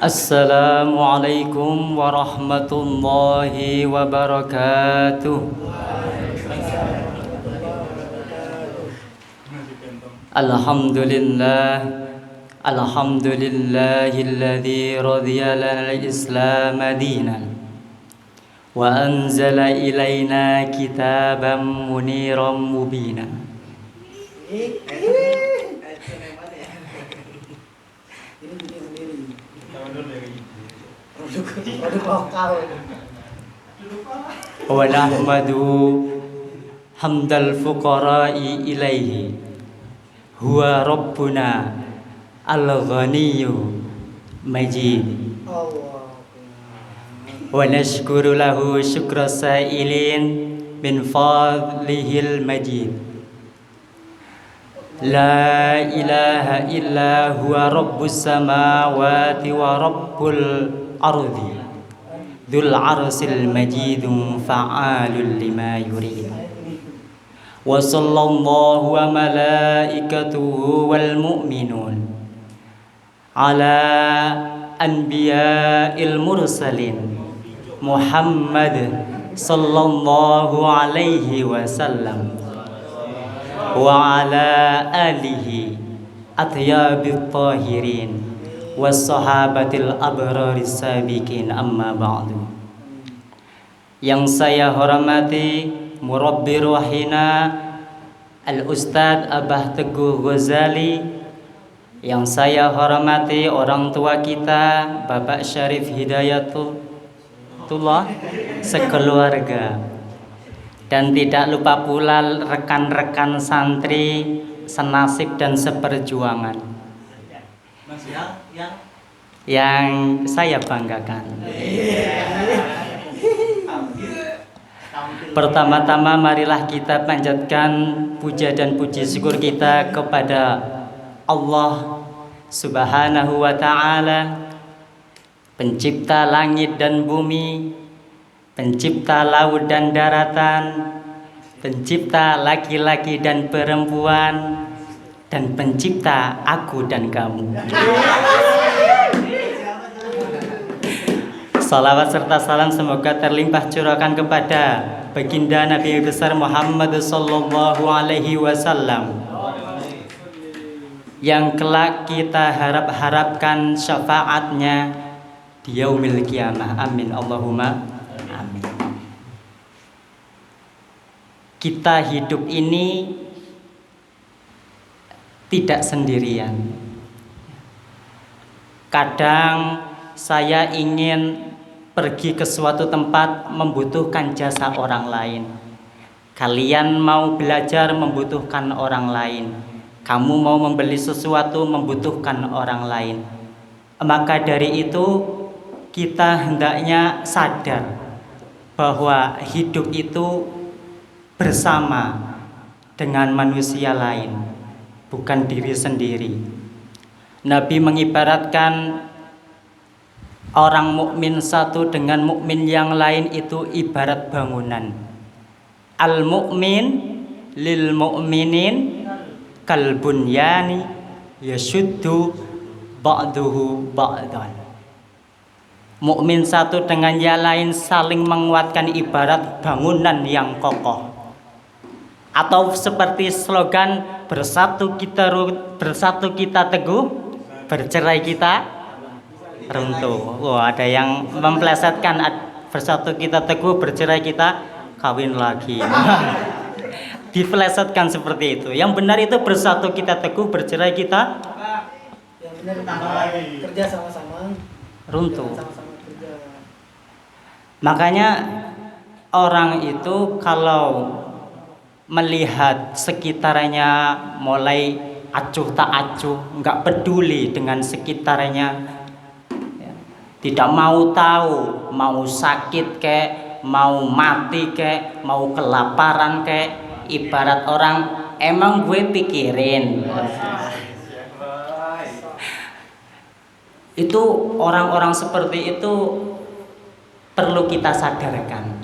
Assalamualaikum warahmatullahi wabarakatuh. Alhamdulillah, alhamdulillahilladzi radiya lana al-islam dinan wa anzala ilaina kitaban muniran mubina. Wa nahmadu hamdal fuqara'i ilaihi huwa rabbuna al-ghaniyyu majid wa nashkuru lahu syukra sa'ilin min fadlihil majid. La ilaha illa huwa rabbus samawati wa rabbul ardi dzul arsil majid fa'alul lima yurid. Wa sallallahu wa malaikatuhu wal mu'minun ala anbiya'il mursalin Muhammad sallallahu alaihi wasallam wa ala alihi atyabit tahirin was sahabatil abraris sabiqin, amma ba'du. Yang saya hormati murabbi ruhina Al-Ustadz Abah Teguh Ghazali, yang saya hormati orang tua kita Bapak Syarif Hidayatullah sekeluarga, dan tidak lupa pula rekan-rekan santri senasib dan seperjuangan yang saya banggakan. Pertama-tama marilah kita panjatkan puja dan puji syukur kita kepada Allah Subhanahu wa ta'ala, pencipta langit dan bumi, pencipta laut dan daratan, pencipta laki-laki dan perempuan, dan pencipta aku dan kamu. Salawat serta salam semoga terlimpah curahkan kepada baginda Nabi besar Muhammad sallallahu alaihi wasallam, yang kelak kita harapkan syafaatnya di yaumil qiyamah. Amin Allahumma amin. Kita hidup ini tidak sendirian. Kadang saya ingin pergi ke suatu tempat membutuhkan jasa orang lain. Kalian mau belajar membutuhkan orang lain. Kamu mau membeli sesuatu membutuhkan orang lain. Maka dari itu kita hendaknya sadar bahwa hidup itu bersama dengan manusia lain, bukan diri sendiri. Nabi mengibaratkan orang mukmin satu dengan mukmin yang lain itu ibarat bangunan. Al-mu'min lil mu'minin kal bunyani yashuddu ba'duhu ba'dan. Mukmin satu dengan yang lain saling menguatkan ibarat bangunan yang kokoh. Atau seperti slogan bersatu kita teguh, bercerai kita runtuh. Ada yang memplesetkan bersatu kita teguh, bercerai kita kawin lagi. Diplesetkan seperti itu. Yang benar itu bersatu kita teguh, bercerai kita yang benar kerja sama-sama, runtuh. Sama-sama kerja. Makanya orang itu kalau melihat sekitarnya mulai acuh tak acuh, nggak peduli dengan sekitarnya, tidak mau tahu, mau sakit kek, mau mati kek, mau kelaparan kek, ibarat orang emang gue pikirin. Itu orang-orang seperti itu perlu kita sadarkan.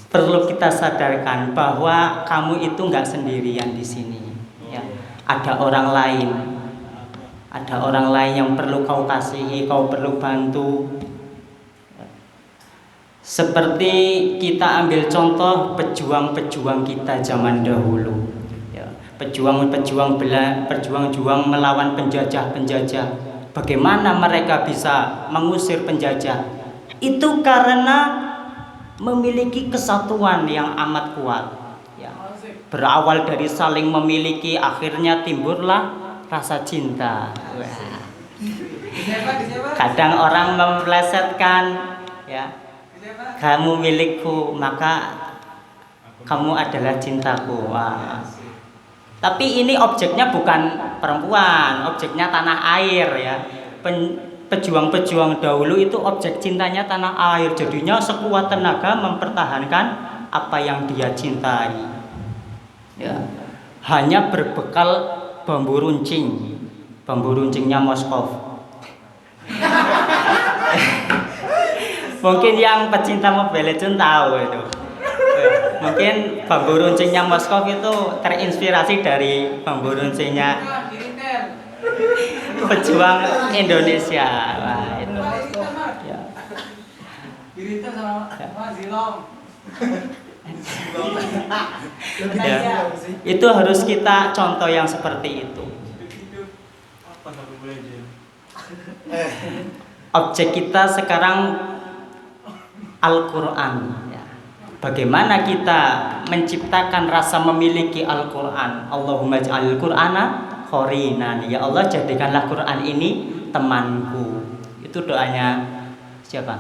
Perlu kita sadarkan bahwa kamu itu nggak sendirian di sini. Ya. Ada orang lain Ada orang lain yang perlu kau kasihi, kau perlu bantu. Seperti kita ambil contoh pejuang-pejuang kita zaman dahulu, ya, pejuang-pejuang melawan penjajah-penjajah. Bagaimana mereka bisa mengusir penjajah? Itu karena memiliki kesatuan yang amat kuat, ya. Berawal dari saling memiliki, akhirnya timbullah rasa cinta. Wah. Kadang orang memplesetkan, ya, kamu milikku maka kamu adalah cintaku. Wah. Tapi ini objeknya bukan perempuan, objeknya tanah air, ya. Pejuang-pejuang dahulu itu objek cintanya tanah air, jadinya sekuat tenaga mempertahankan apa yang dia cintai, ya. Hanya berbekal bambu runcingnya Moskov. Mungkin yang pecinta Mobile Legends tahu itu. Mungkin bambu runcingnya Moskov itu terinspirasi dari bambu runcingnya pejuang Indonesia. Wah, itu. Ya. Ya. Itu harus kita contoh yang seperti itu. Objek kita sekarang Al-Quran, ya. Bagaimana kita menciptakan rasa memiliki Al-Quran? Allahumma ja'alil Qur'ana khorinan. Ya Allah, jadikanlah Quran ini temanku. Itu doanya siapa?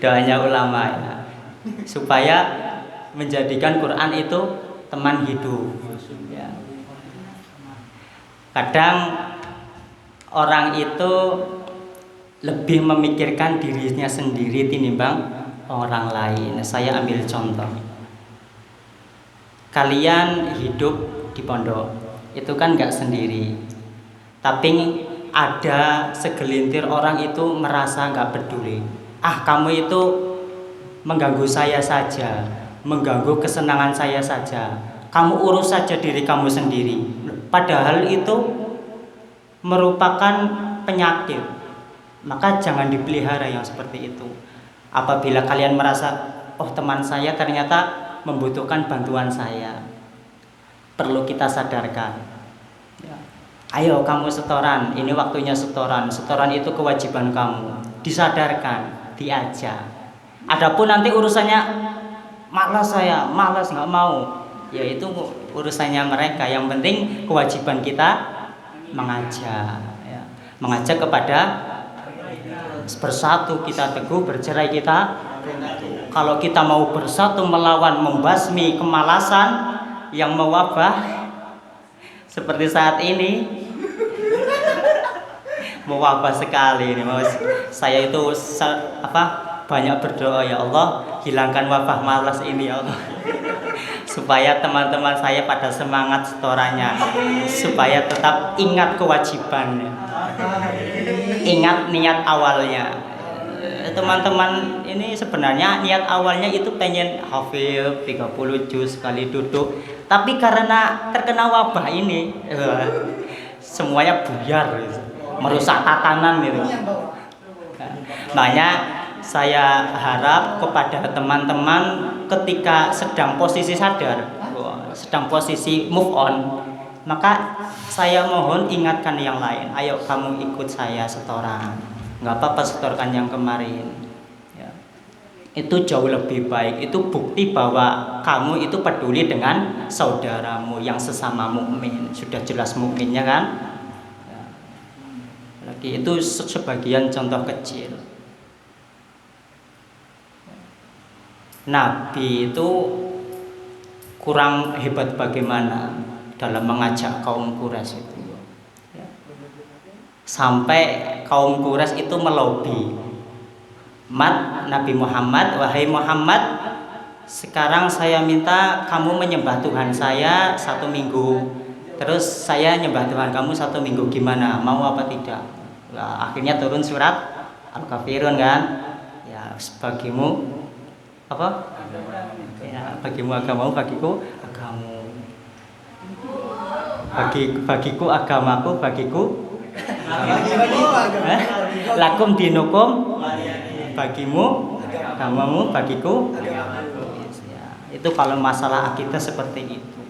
Doanya ulama, ya. Supaya menjadikan Quran itu teman hidup, ya. Kadang orang itu lebih memikirkan dirinya sendiri tinimbang orang lain. Saya ambil contoh. Kalian hidup di pondok, itu kan nggak sendiri. Tapi ada segelintir orang itu merasa nggak peduli. Ah, kamu itu mengganggu saya saja, mengganggu kesenangan saya saja. Kamu urus saja diri kamu sendiri. Padahal itu merupakan penyakit. Maka jangan dipelihara yang seperti itu. Apabila kalian merasa, oh teman saya ternyata membutuhkan bantuan saya, perlu kita sadarkan, ya. Ayo kamu setoran, ini waktunya setoran. Setoran itu kewajiban kamu. Disadarkan, diajak. Adapun nanti urusannya malas saya, malas nggak mau, ya itu urusannya mereka. Yang penting kewajiban kita mengajak, ya. Mengajak kepada bersatu kita teguh, bercerai kita. Kalau kita mau bersatu melawan membasmi kemalasan yang mewabah seperti saat ini, mewabah sekali ini. Saya itu banyak berdoa, ya Allah, hilangkan wabah malas ini, ya Allah. Supaya teman-teman saya pada semangat setorannya, supaya tetap ingat kewajibannya, ingat niat awalnya. Teman-teman ini sebenarnya niat awalnya itu pengen hafil 30 juz sekali duduk, tapi karena terkena wabah ini, semuanya buyar, merusak tatanan gitu. Makanya saya harap kepada teman-teman ketika sedang posisi sadar, sedang posisi move on, maka saya mohon ingatkan yang lain. Ayo kamu ikut saya setoran, nggak apa-apa setorkan yang kemarin, ya. Itu jauh lebih baik. Itu bukti bahwa kamu itu peduli dengan saudaramu yang sesama mukmin. Sudah jelas mukminnya kan, ya. Lagi itu sebagian contoh kecil. Nabi itu kurang hebat bagaimana dalam mengajak kaum Quraisy itu, ya. Sampai kaum Quraisy itu melobi, Nabi Muhammad, wahai Muhammad, sekarang saya minta kamu menyembah Tuhan saya 1 minggu, terus saya nyembah Tuhan kamu 1 minggu, gimana, mau apa tidak? Nah, akhirnya turun surat Al-Kafirun kan, ya, bagimu apa? Ya, bagimu agamamu, bagiku agamamu. Bagiku agamaku, bagiku Bagi agama. lakum dinukum, bagimu agamamu, bagiku Agama. ya. Itu kalau masalah akidah seperti itu.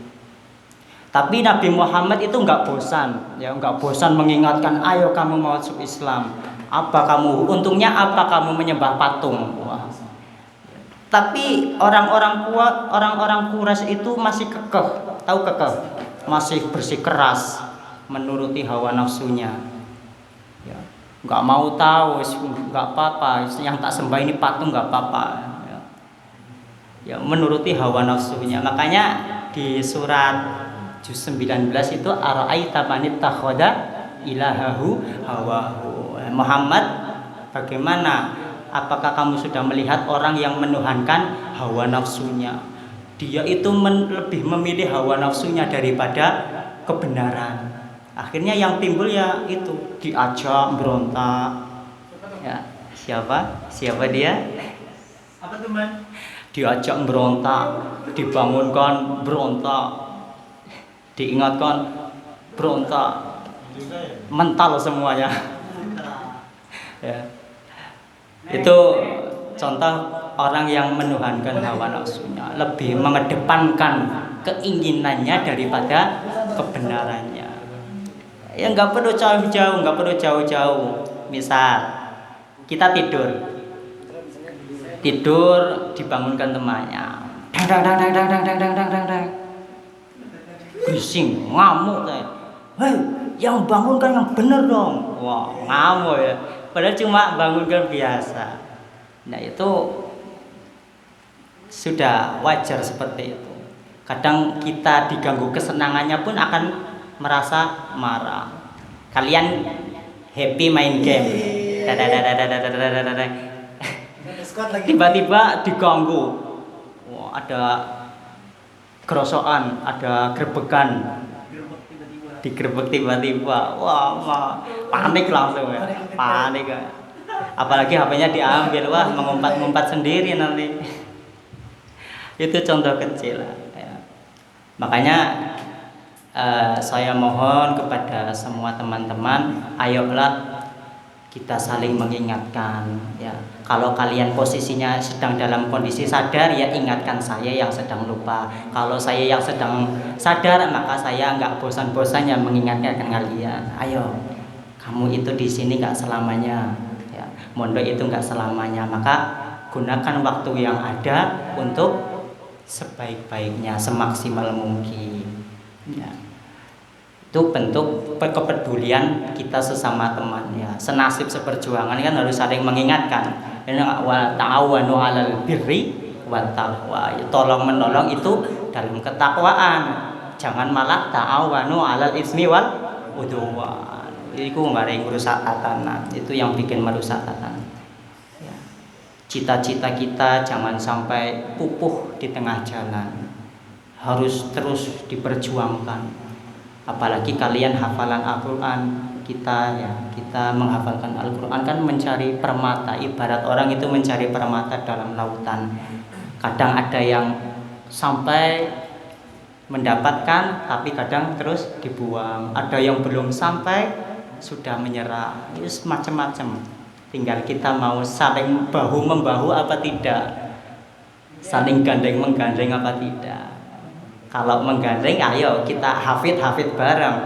Tapi Nabi Muhammad itu nggak bosan, ya nggak bosan mengingatkan, ayo kamu masuk Islam. Apa kamu? Untungnya apa kamu menyembah patung? Wah. Tapi orang-orang Quraisy itu masih kekeh, tahu kekeh, masih bersikeras menuruti hawa nafsunya. Ya, nggak mau tahu, nggak apa-apa. Yang tak sembah ini patung nggak apa-apa. Ya, menuruti hawa nafsunya. Makanya di surat juz 19 itu ara'aita man ittakhadha ilahahu hawahu. Muhammad, bagaimana? Apakah kamu sudah melihat orang yang menuhankan hawa nafsunya? Dia itu lebih memilih hawa nafsunya daripada kebenaran. Akhirnya yang timbul ya itu diajak berontak. Ya, siapa dia? Apa tuh, Man? Diajak berontak, dibangunkan berontak, diingatkan berontak, mental semuanya. Ya. Itu contoh orang yang menuhankan hawa nafsunya, lebih mengedepankan keinginannya daripada kebenarannya. Ya nggak perlu jauh-jauh. Misal kita tidur dibangunkan temannya, dang, bising, ngamuk kayak, hei, yang bangunkan yang bener dong. Wah, ngamuk ya. Padahal cuma bangunkan biasa. Nah itu sudah wajar seperti itu. Kadang kita diganggu kesenangannya pun akan merasa marah. Kalian happy main game, tiba-tiba diganggu. Wah, ada kerosokan, ada gerbekan, digerebek tiba-tiba, wah panik langsung ya, panik ya. Apalagi HP-nya diambil, wah mengumpat-ngumpat sendiri nanti. Itu contoh kecil ya. Makanya saya mohon kepada semua teman-teman, ayolah kita saling mengingatkan ya. Kalau kalian posisinya sedang dalam kondisi sadar, ya ingatkan saya yang sedang lupa. Kalau saya yang sedang sadar, maka saya nggak bosan-bosannya mengingatkan kalian. Ayo, kamu itu di sini nggak selamanya ya. Mondok itu nggak selamanya, maka gunakan waktu yang ada untuk sebaik-baiknya, semaksimal mungkin ya. Itu bentuk kepedulian kita sesama teman ya. Senasib seperjuangan kan harus saling mengingatkan. Wa ta'awanu 'alal birri wat taqwa. Tolong menolong itu dalam ketakwaan. Jangan malah ta'awanu 'alal ismi wal udwan. Iku ngareng merusak tatanan. Itu yang bikin merusak tatanan. Ya. Cita-cita kita jangan sampai pupuh di tengah jalan. Harus terus diperjuangkan. Apalagi kalian hafalan Al-Quran, kita menghafalkan Al-Quran kan mencari permata, ibarat orang itu mencari permata dalam lautan. Kadang ada yang sampai mendapatkan, tapi kadang terus dibuang. Ada yang belum sampai, sudah menyerah. Itu macam-macam. Tinggal kita mau saling bahu-membahu apa tidak, saling gandeng-menggandeng apa tidak. Kalau menggandeng, ayo kita hafid bareng,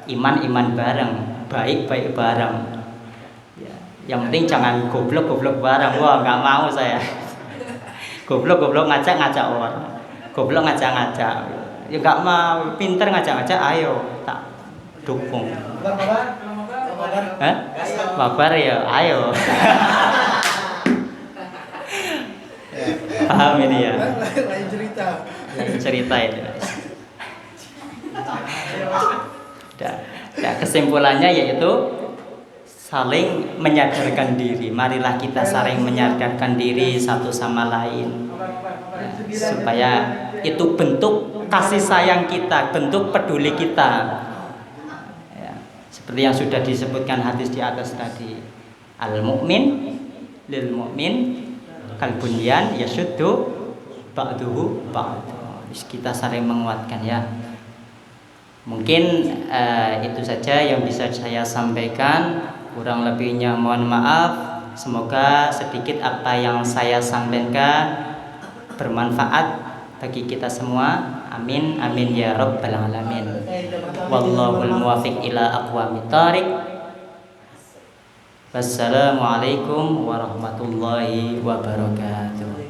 iman bareng, baik bareng. Ya. Yang penting jangan goblok bareng. Wah, nggak mau saya. Goblok ngajak orang. Goblok ngajak. Ya nggak mau, pinter ngajak, ayo tak dukung. Babar ya, ayo. Paham ini ya? Lain cerita itu. Kesimpulannya yaitu saling menyadarkan diri. Marilah kita saling menyadarkan diri satu sama lain ya, supaya itu bentuk kasih sayang kita, bentuk peduli kita ya, seperti yang sudah disebutkan hadis di atas tadi. Al-mu'min lil mu'min kal bunyan yashuddu ba'duhu ba'd. Kita saling menguatkan ya. Mungkin itu saja yang bisa saya sampaikan. Kurang lebihnya mohon maaf. Semoga sedikit apa yang saya sampaikan bermanfaat bagi kita semua. Amin amin ya rabbal alamin. Wallahul muwaffiq ila aqwamit thoriq. Wassalamualaikum warahmatullahi wabarakatuh.